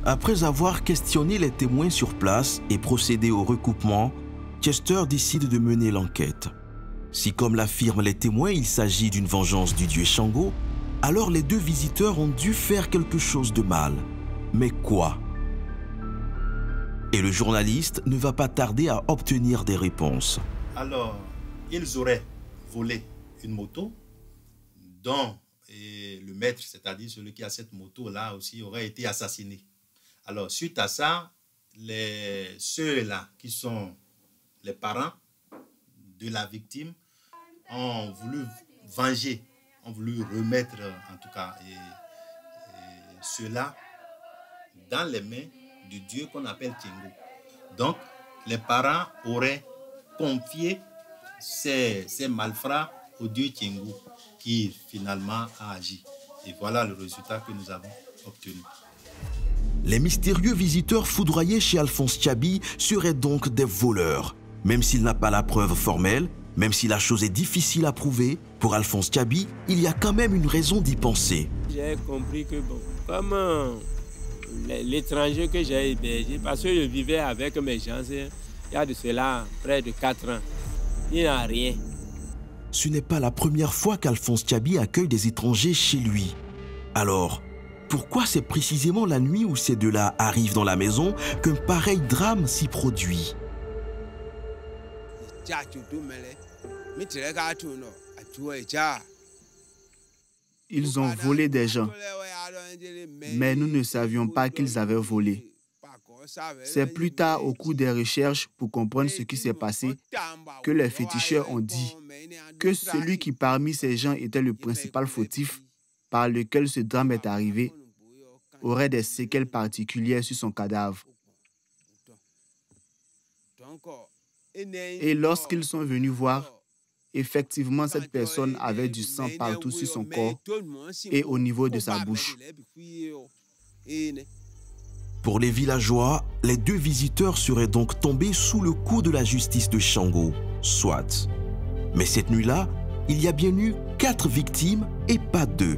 Après avoir questionné les témoins sur place et procédé au recoupement, Chester décide de mener l'enquête. Si, comme l'affirment les témoins, il s'agit d'une vengeance du dieu Shango, alors les deux visiteurs ont dû faire quelque chose de mal. Mais quoi? Et le journaliste ne va pas tarder à obtenir des réponses. Alors, ils auraient volé une moto dont le maître, c'est-à-dire celui qui a cette moto-là aussi, aurait été assassiné. Alors, suite à ça, ceux-là qui sont les parents de la victime ont voulu venger, ont voulu remettre en tout cas cela dans les mains du dieu qu'on appelle Tchengo. Donc, les parents auraient confié ces malfrats au dieu Tchengo qui finalement a agi. Et voilà le résultat que nous avons obtenu. Les mystérieux visiteurs foudroyés chez Alphonse Tchabi seraient donc des voleurs. Même s'il n'a pas la preuve formelle, même si la chose est difficile à prouver, pour Alphonse Tchabi, il y a quand même une raison d'y penser. J'ai compris que bon, comme l'étranger que j'ai hébergé, parce que je vivais avec mes gens, il y a de cela près de 4 ans, il n'y a rien. Ce n'est pas la première fois qu'Alphonse Tchabi accueille des étrangers chez lui. Alors, pourquoi c'est précisément la nuit où ces deux-là arrivent dans la maison qu'un pareil drame s'y produit? Ils ont volé des gens, mais nous ne savions pas qu'ils avaient volé. C'est plus tard, au cours des recherches pour comprendre ce qui s'est passé, que les féticheurs ont dit que celui qui parmi ces gens était le principal fautif par lequel ce drame est arrivé aurait des séquelles particulières sur son cadavre. Et lorsqu'ils sont venus voir, effectivement, cette personne avait du sang partout sur son corps et au niveau de sa bouche. Pour les villageois, les deux visiteurs seraient donc tombés sous le coup de la justice de Shango, soit. Mais cette nuit-là, il y a bien eu 4 victimes et pas 2.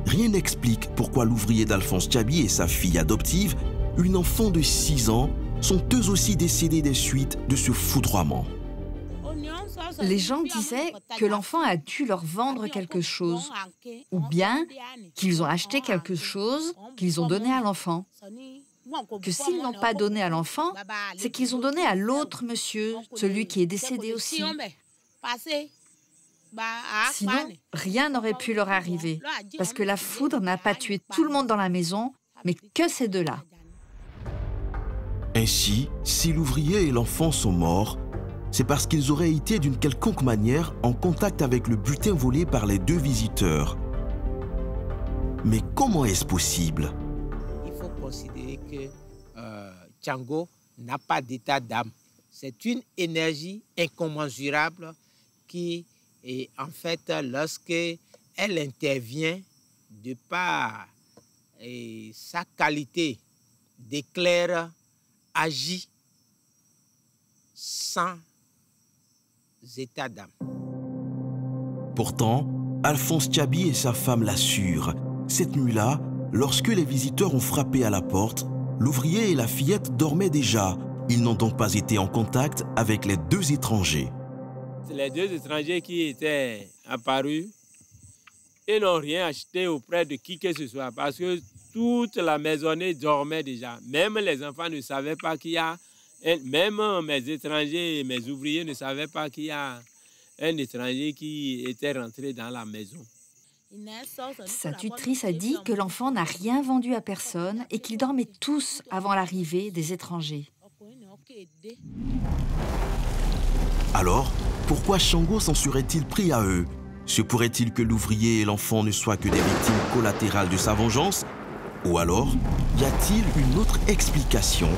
Rien n'explique pourquoi l'ouvrier d'Alphonse Tchabi et sa fille adoptive, une enfant de 6 ans, sont eux aussi décédés des suites de ce foudroiement. Les gens disaient que l'enfant a dû leur vendre quelque chose, ou bien qu'ils ont acheté quelque chose qu'ils ont donné à l'enfant. Que s'ils n'ont pas donné à l'enfant, c'est qu'ils ont donné à l'autre monsieur, celui qui est décédé aussi. Sinon, rien n'aurait pu leur arriver, parce que la foudre n'a pas tué tout le monde dans la maison, mais que ces deux-là. Ainsi, si l'ouvrier et l'enfant sont morts, c'est parce qu'ils auraient été d'une quelconque manière en contact avec le butin volé par les deux visiteurs. Mais comment est-ce possible? Il faut considérer que Shango n'a pas d'état d'âme. C'est une énergie incommensurable qui, et en fait, lorsqu'elle intervient, de par sa qualité d'éclair, agit sans état d'âme. Pourtant, Alphonse Tchabi et sa femme l'assurent. Cette nuit-là, lorsque les visiteurs ont frappé à la porte, l'ouvrier et la fillette dormaient déjà. Ils n'ont donc pas été en contact avec les 2 étrangers. Les 2 étrangers qui étaient apparus, ils n'ont rien acheté auprès de qui que ce soit parce que toute la maisonnée dormait déjà. Même les enfants ne savaient pas qu'il y a, même mes étrangers et mes ouvriers ne savaient pas qu'il y a un étranger qui était rentré dans la maison. Sa tutrice a dit que l'enfant n'a rien vendu à personne et qu'ils dormaient tous avant l'arrivée des étrangers. Alors, pourquoi Shango s'en serait-il pris à eux? Se pourrait-il que l'ouvrier et l'enfant ne soient que des victimes collatérales de sa vengeance? Ou alors, y a-t-il une autre explication